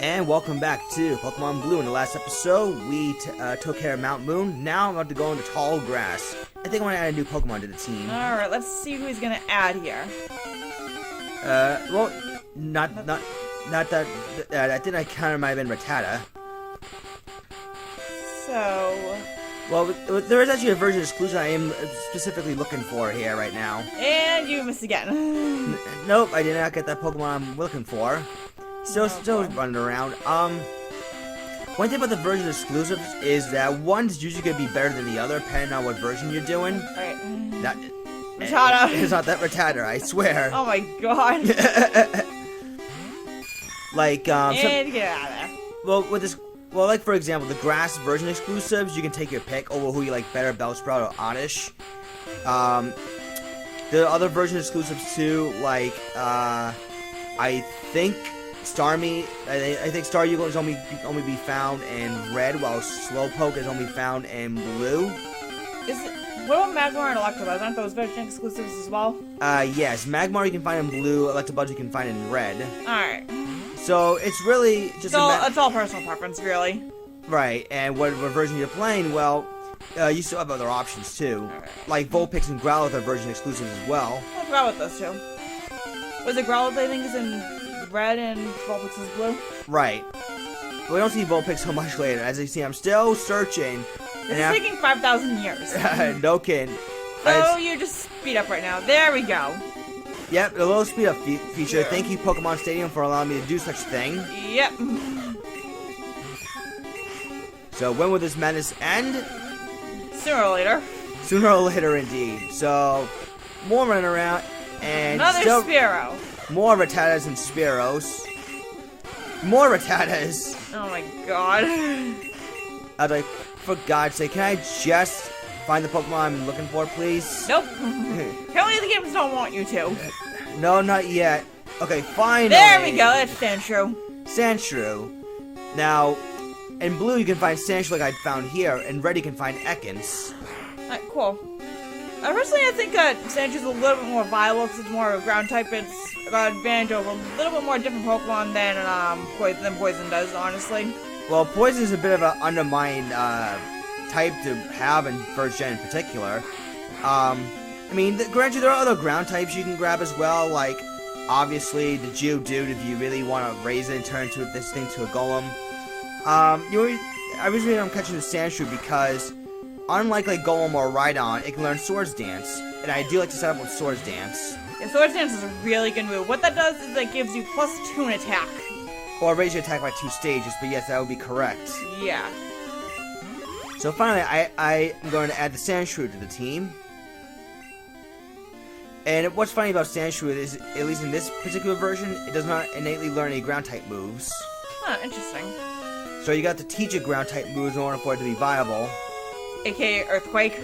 And welcome back to Pokemon Blue. In the last episode, we took care of Mount Moon. Now I'm about to go into Tall Grass. I think I want to add a new Pokemon to the team. Alright, let's see who he's gonna add here. Well, not that. I think I counted might have been Rattata. So... Well, there is actually a version exclusive I am specifically looking for here right now. And you missed again. Nope, I did not get that Pokemon I'm looking for. Still running around. One thing about the version exclusives is that one's usually going to be better than the other, depending on what version you're doing. Right. Rattata. It's not that Rattata, I swear. Oh my god. Like, and get out of there. Well, like for example, the grass version exclusives, you can take your pick over who you like better, Bellsprout or Oddish. The other version exclusives too, like, I think Starmie, I think Staryu is only be found in red, while Slowpoke is only found in blue. What about Magmar and Electabuzz? Aren't those version exclusives as well? Yes, Magmar you can find in blue, Electabuzz you can find in red. Alright. So it's really just it's all personal preference, really. Right, and what version you're playing, well, you still have other options too. Right. Like Vulpix and Growlithe are version exclusives as well. I forgot about those two. Was it Growlithe I think is in red and Vulpix is blue? Right. But we don't see Vulpix so much later. As you see, I'm still searching. This is taking 5,000 years. No kidding. So you just speed up right now. There we go. Yep, a little speed up feature. Thank you, Pokemon Stadium, for allowing me to do such a thing. Yep. So when will this madness end? Sooner or later. Sooner or later, indeed. So, more running around, and another still Spearow. More Rattatas and Spearows. More Rattatas. Oh my god. I was like, for God's sake, can I just find the Pokemon I'm looking for, please? Nope. Apparently the games don't want you to. No, not yet. Okay, finally. There we go, that's Sandshrew. Sandshrew. Now, in blue you can find Sandshrew like I found here. In red you can find Ekans. Alright, cool. Personally, I think Sandshrew is a little bit more viable because it's more of a ground type. It's got advantage over a little bit more different Pokemon than Poison does, honestly. Well, Poison is a bit of an undermined type to have in first gen in particular. I mean, granted, there are other ground types you can grab as well, like, obviously, the Geodude if you really want to raise it and turn this thing to a Golem. I recently I'm catching the Sandshrew because, unlike like Golem or Rhydon, it can learn Swords Dance, and I do like to set up with Swords Dance. Yeah, Swords Dance is a really good move. What that does is it gives you +2 in attack. Or raise your attack by 2 stages, but yes, that would be correct. Yeah. So finally, I am going to add the Sandshrew to the team. And what's funny about Sandshrew is, at least in this particular version, it does not innately learn any ground-type moves. Huh, interesting. So you got to teach it ground-type moves in order for it to be viable. AKA Earthquake.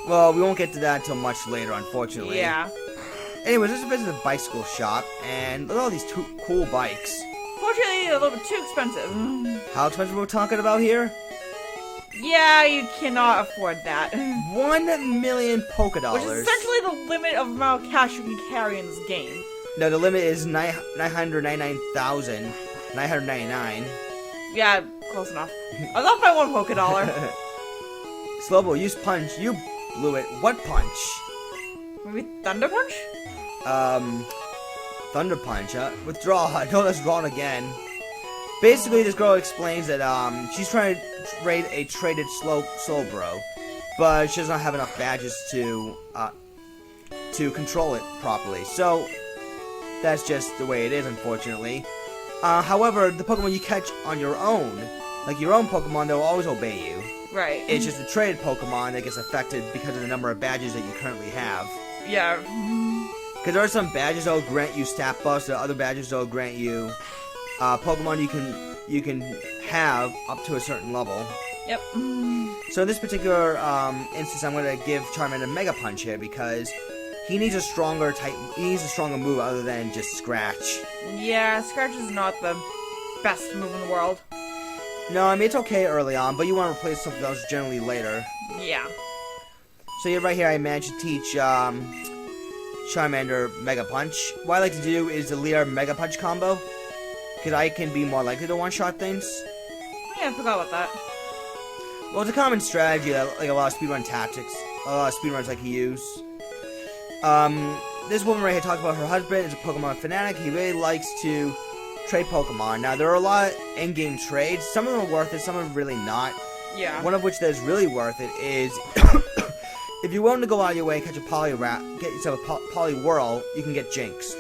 Well, we won't get to that until much later, unfortunately. Yeah. Anyways, this is a visit the bicycle shop, and look at all these cool bikes. Fortunately, a little bit too expensive. How expensive are we talking about here? Yeah, you cannot afford that. 1 million Poké Dollars. Which is essentially the limit of amount of cash you can carry in this game. No, the limit is 999,999. Yeah, close enough. I was off by 1 Poké Dollar. Slowbo, use punch. You blew it. What punch? Maybe Thunder Punch? Thunder Punch, withdraw. No, that's wrong again. Basically, this girl explains that, she's trying to raid a traded Slowbro, but she does not have enough badges to control it properly. So, that's just the way it is, unfortunately. However, the Pokemon you catch on your own, like your own Pokemon, they'll always obey you. Right. It's just the traded Pokemon that gets affected because of the number of badges that you currently have. Yeah. Because there are some badges that will grant you stat buffs, there are other badges that will grant you Pokemon you can have up to a certain level. Yep. So in this particular instance, I'm going to give Charmander Mega Punch here because he needs a stronger move other than just Scratch. Yeah, Scratch is not the best move in the world. No, I mean it's okay early on, but you want to replace something else generally later. Yeah. So yeah, right here I managed to teach Charmander Mega Punch. What I like to do is the Leer Mega Punch combo. because I can be more likely to one-shot things. Yeah, I forgot about that. Well, it's a common strategy that like a lot of speedrun tactics, a lot of speedrunners like to use. This woman right here talks about her husband is a Pokemon fanatic. He really likes to trade Pokemon. Now, there are a lot of in-game trades. Some of them are worth it, some of them really not. Yeah. One of which that is really worth it is if you're willing to go out of your way and catch a Poliwrath, get yourself a Poliwhirl, you can get Jinx.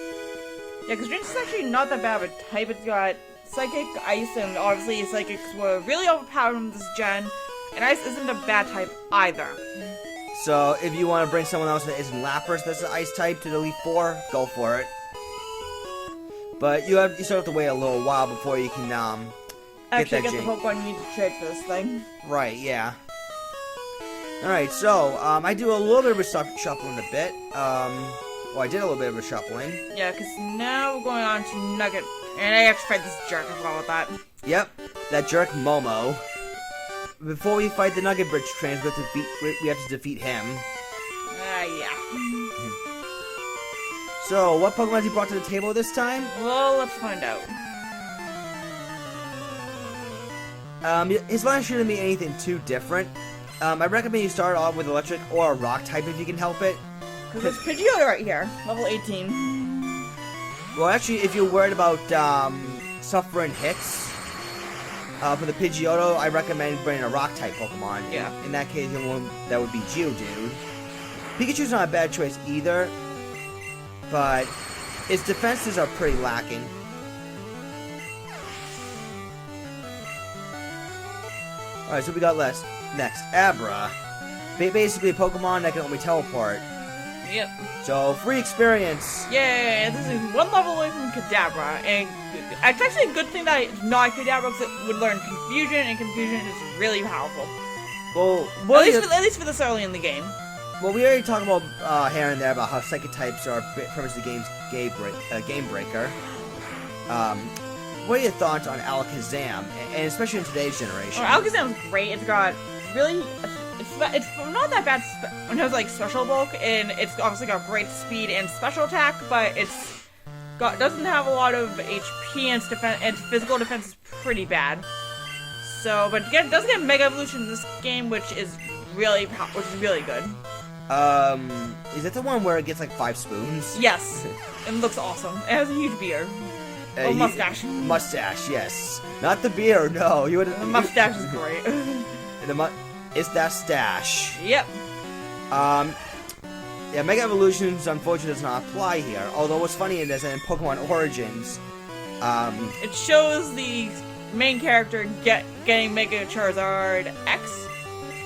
Yeah, because Jinx is actually not that bad of a type. It's got Psychic, Ice, and obviously Psychics were really overpowered in this gen. And Ice isn't a bad type either. So, if you want to bring someone else that isn't Lapras that's an Ice type to the Elite Four, go for it. But you still have to wait a little while before you can Actually, get the Pokemon you need to trade for this thing. Right, yeah. Alright, so, I do a little bit of a shuffling a bit. Well, I did a little bit of a shuffling. Yeah, because now we're going on to Nugget. And I have to fight this jerk as well with that. Yep, that jerk Momo. Before we fight the Nugget Bridge trains, we have to defeat him. Yeah. So, what Pokemon has he brought to the table this time? Well, let's find out. His line shouldn't be anything too different. I recommend you start off with Electric or a Rock type if you can help it. Because it's Pidgeotto right here, level 18. Well, actually, if you're worried about suffering hits for the Pidgeotto, I recommend bringing a Rock type Pokemon. Yeah. In that case, the one that would be Geodude. Pikachu's not a bad choice either, but its defenses are pretty lacking. Alright, so we got next. Abra. Basically a Pokemon that can only teleport. Yep. So, free experience. Yeah, this is one level away from Kadabra, and it's actually a good thing that it's not Kadabra because it would learn Confusion, and Confusion is really powerful. Well, at least for this early in the game. Well, we already talked about here and there about how Psychic types are pretty much the game's game breaker. What are your thoughts on Alakazam, and especially in today's generation? Alakazam's great. It's got really... It's not that bad when it has like special bulk, and it's obviously got great speed and special attack, but doesn't have a lot of HP, and its physical defense is pretty bad. So, but it does get Mega Evolution in this game, which is really good. Is that the one where it gets like 5 spoons? Yes, it looks awesome. It has a huge beard. Mustache. Mustache, yes. Not the beard, no. The mustache is great. It's that stash. Yep. Yeah, Mega Evolutions unfortunately does not apply here. Although what's funny is that in Pokemon Origins, it shows the main character getting Mega Charizard X.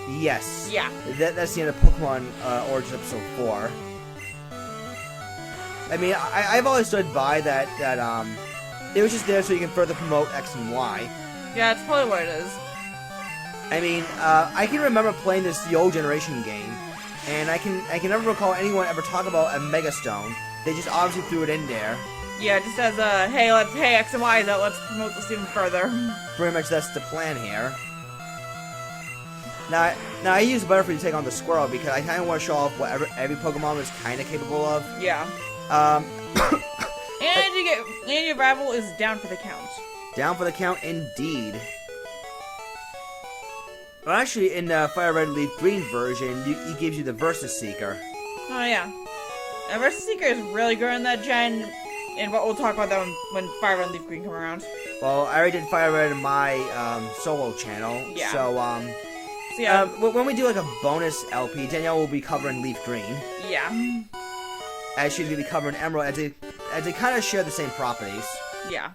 Yes. Yeah. That's the end of Pokemon Origins Episode 4. I mean, I've always stood by that it was just there so you can further promote X and Y. Yeah, it's probably what it is. I mean, I can remember playing the old generation game, and I can never recall anyone ever talk about a Mega Stone. They just obviously threw it in there. Yeah, just as hey X and Y is out, let's promote this even further. Pretty much that's the plan here. Now I use Butterfree to take on the Squirrel because I kind of want to show off what every Pokemon is kind of capable of. Yeah. And your rival is down for the count. Down for the count, indeed. Well, actually, in the Fire Red Leaf Green version, he gives you the Versus Seeker. Oh yeah, Versus Seeker is really good in that gen, and we'll talk about that when Fire Red Leaf Green come around. Well, I already did Fire Red in my solo channel, yeah. So yeah. When we do like a bonus LP, Danielle will be covering Leaf Green. Yeah. As she's gonna be covering Emerald, as they kind of share the same properties. Yeah.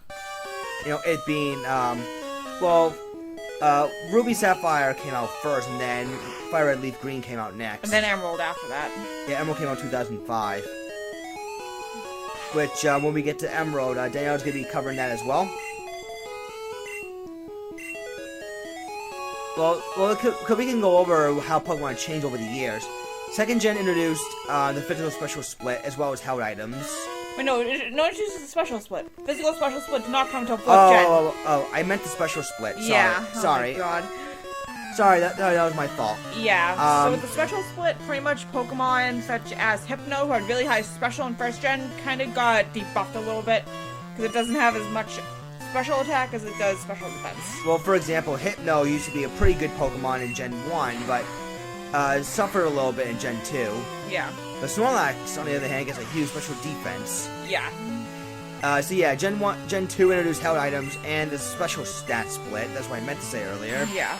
You know, it being Ruby Sapphire came out first, and then Fire Red Leaf Green came out next. And then Emerald after that. Yeah, Emerald came out in 2005. Which, when we get to Emerald, Danielle's going to be covering that as well. Well, we can go over how Pokemon changed over the years. Second gen introduced the physical special split, as well as held items. Wait, no, it's just a special split. Physical special split did not come until 4th gen. Oh, I meant the special split. Sorry. Yeah. Sorry. Oh my god. Sorry, that was my fault. Yeah, so with the special split, pretty much Pokemon such as Hypno, who had really high special in 1st gen, kind of got debuffed a little bit, because it doesn't have as much special attack as it does special defense. Well, for example, Hypno used to be a pretty good Pokemon in Gen 1, but suffered a little bit in Gen 2. Yeah. But Snorlax, on the other hand, gets a huge special defense. Yeah. So yeah, Gen 2 introduced held items and the special stat split. That's what I meant to say earlier. Yeah.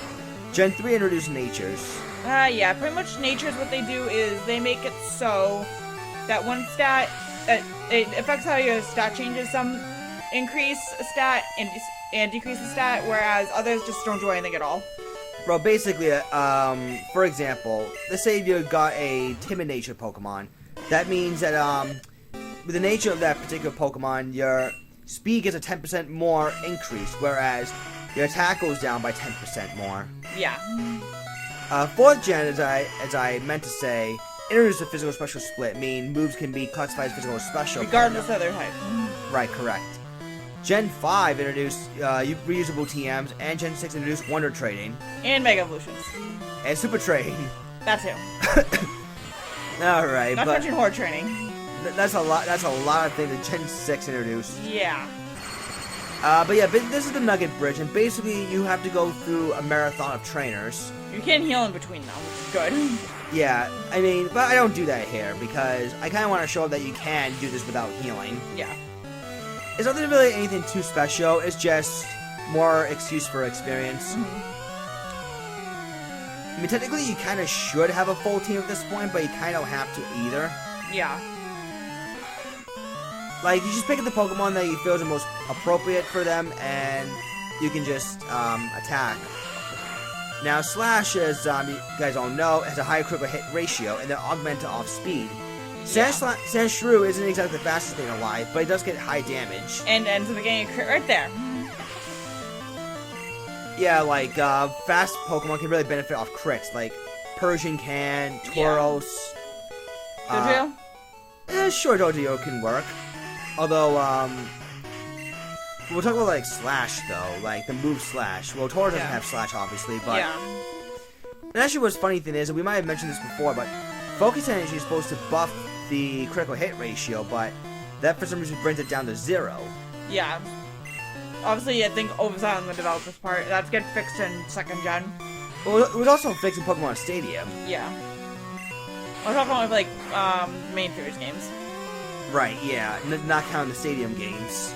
Gen 3 introduced natures. Yeah, pretty much natures what they do is they make it so that one stat, it affects how your stat changes. Some increase a stat and decrease a stat, whereas others just don't do anything at all. Bro, basically, for example, let's say you got a timid nature Pokemon. That means that, with the nature of that particular Pokemon, your speed gets a 10% more increase, whereas your attack goes down by 10% more. Yeah. 4th gen, as I meant to say, introduced a physical special split, meaning moves can be classified as physical or special. Regardless of their type. Right, correct. Gen 5 introduced reusable TMs, and Gen 6 introduced Wonder Trading. And Mega Evolutions. And Super Trading. That too. Alright, Not but mention Horde Training. that's a lot of things that Gen 6 introduced. Yeah. But yeah, this is the Nugget Bridge, and basically you have to go through a marathon of trainers. You can heal in between them, which is good. Yeah, I mean, but I don't do that here, because I kind of want to show that you can do this without healing. Yeah. It's not really anything too special, it's just more excuse for experience. I mean, technically you kind of should have a full team at this point, but you kind of don't have to either. Yeah. Like, you just pick up the Pokemon that you feel is the most appropriate for them, and you can just attack. Now, Slash, as you guys all know, has a higher critical hit ratio, and they're augmented off speed. Sandshrew isn't exactly the fastest thing alive, but it does get high damage. And ends up getting a crit right there. Yeah, like, fast Pokemon can really benefit off crits, like Persian can, Tauros. Dojo? Sure, Dojo can work. Although, we'll talk about, like, Slash, though. Like, the move Slash. Well, Tauros doesn't have Slash, obviously, but... Yeah. And actually, what's funny thing is, and we might have mentioned this before, but Focus Energy is supposed to buff the critical hit ratio, but that for some reason brings it down to 0. Yeah. Obviously, I think oversight on the developer's part. That's getting fixed in 2nd gen. Well, it was also fixed in Pokemon Stadium. Yeah. I was talking about, like, main series games. Right, yeah. Not counting the Stadium games.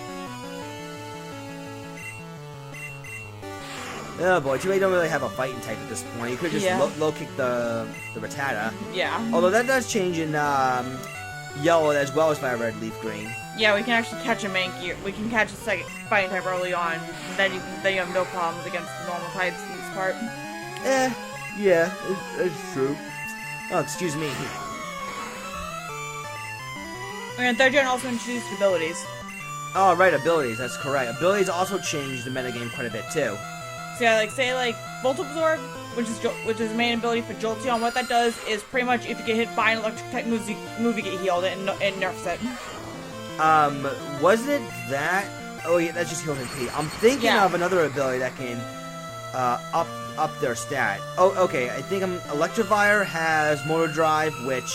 Oh boy, too bad you don't really have a fighting type at this point. You could just low kick the Rattata. Yeah. Although that does change in Yellow as well as Fire Red Leaf Green. Yeah, we can actually catch a Mankey. We can catch a second fighting type early on. Then you have no problems against the normal types in this part. Yeah, it's true. Oh, excuse me. And 3rd gen also introduced abilities. Oh, right, abilities, that's correct. Abilities also changed the metagame quite a bit, too. So yeah, like, say, like, Volt Absorb, which is the main ability for Jolteon, what that does is pretty much if you get hit by an electric-type move, you get healed, and nerfs it. Was it that? Oh, yeah, that's just heals MP. I'm thinking of another ability that can, up their stat. Oh, okay, I think Electivire has Motor Drive, which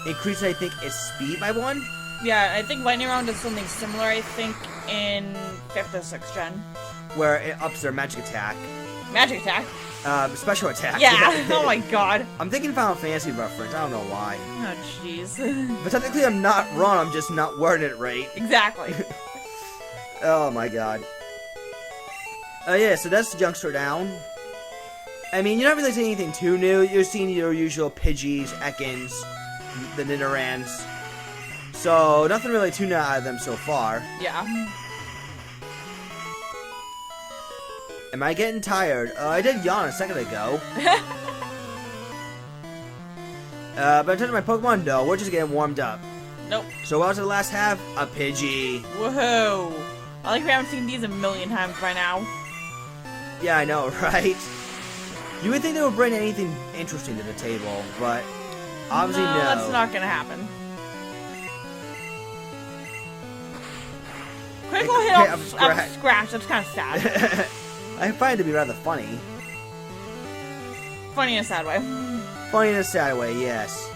increases, I think, its speed by 1? Yeah, I think Lightning Round does something similar, I think, in 5th or 6th gen. Where it ups their magic attack. Magic attack? Special attack. Yeah, oh my god. I'm thinking Final Fantasy reference, I don't know why. Oh, jeez. But technically I'm not wrong, I'm just not wording it right. Exactly. Oh my god. Yeah, so that's the Youngster down. I mean, you're not really seeing anything too new. You're seeing your usual Pidgeys, Ekans, the Nidorans. So, nothing really too new out of them so far. Yeah. Am I getting tired? I did yawn a second ago. But in terms of my Pokemon, no, we're just getting warmed up. Nope. So what was the last half? A Pidgey. Woohoo! I like we haven't seen these a million times by now. Yeah, I know, right? You would think they would bring anything interesting to the table, but obviously no. That's not gonna happen. Critical hit off Scratch, that's kind of sad. I find it to be rather funny. Funny in a sad way. Funny in a sad way, yes.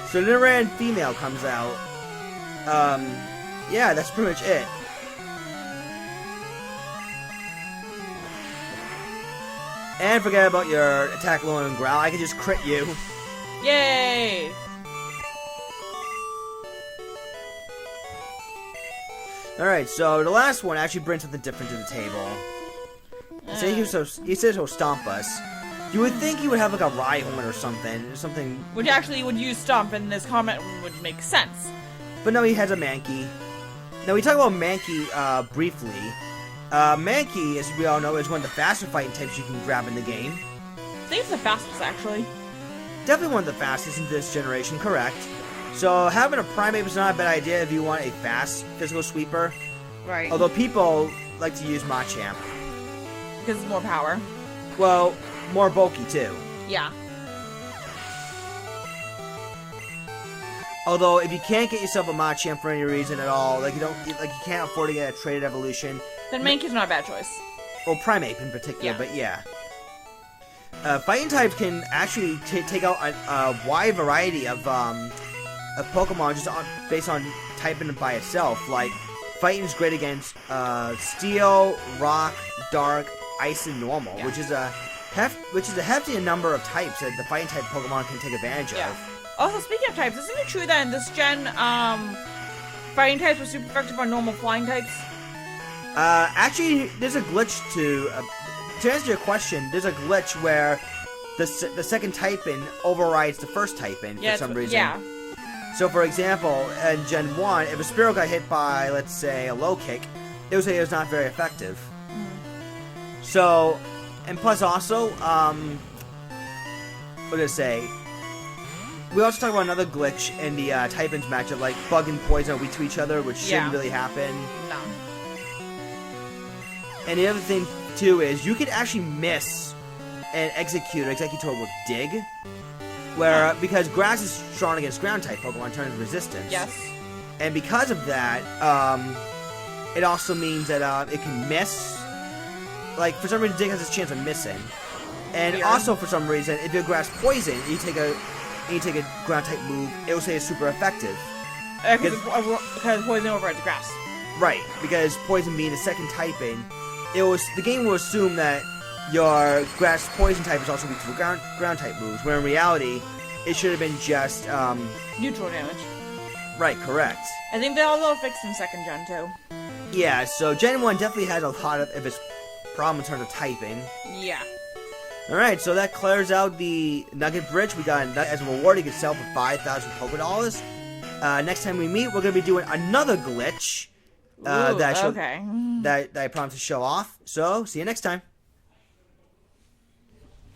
So Nidoran female comes out. Yeah, that's pretty much it. And forget about your attack low and growl. I can just crit you. Yay! Alright, so the last one actually brings something different to the table. He says he'll stomp us. You would think he would have like a Rhyhorn or something. Which actually would use Stomp, and this comment would make sense. But no, he has a Mankey. Now we talk about Mankey briefly. Mankey, as we all know, is one of the faster fighting types you can grab in the game. I think it's the fastest, actually. Definitely one of the fastest in this generation, correct. So having a Primeape is not a bad idea if you want a fast physical sweeper. Right. Although people like to use Machamp. Because it's more power. Well, more bulky too. Yeah. Although if you can't get yourself a Machamp for any reason at all, like you can't afford to get a traded evolution, then Mankey's not a bad choice. Well, Primeape in particular, Yeah. but yeah. Fighting types can actually take out a wide variety of Pokemon just based on typing by itself. Like, fighting's great against Steel, Rock, Dark, Ice, and Normal, Yeah. which is a hefty number of types that the fighting type Pokemon can take advantage Yeah. of. Also, speaking of types, isn't it true that in this gen, fighting types were super effective on normal flying types? Actually, there's a glitch to answer your question. There's a glitch where the second typing overrides the first typing for some reason. Yeah. So, for example, in Gen 1, if a Spearow got hit by, let's say, a low kick, it would say it was not very effective. So, and plus also, what did I say? We also talk about another glitch in the typings matchup, like Bug and Poison are weak to each other, which shouldn't really happen. No. And the other thing, too, is you could actually miss and execute an Executor with Dig, where, because Grass is strong against ground-type Pokemon, turns resistance. Yes. And because of that, it also means that it can miss. Like, for some reason, Dig has this chance of missing. And Weird. also, for some reason, if you Grass Poison, and you take a ground-type move, it will say it's super effective. Because Poison overrides Grass. Right, because Poison being the second typing, the game will assume that your Grass Poison type is also weak to ground type moves, where in reality, it should have been just Neutral damage. right, correct. I think they all fixed in second gen too. Yeah, so Gen 1 definitely has a lot of its problem in terms of typing. Yeah. Alright, so that clears out the Nugget Bridge. We got as a reward you can sell for 5,000 Pokedollars. Next time we meet, we're going to be doing another glitch. Ooh, that okay. I promised to show off. So, see you next time.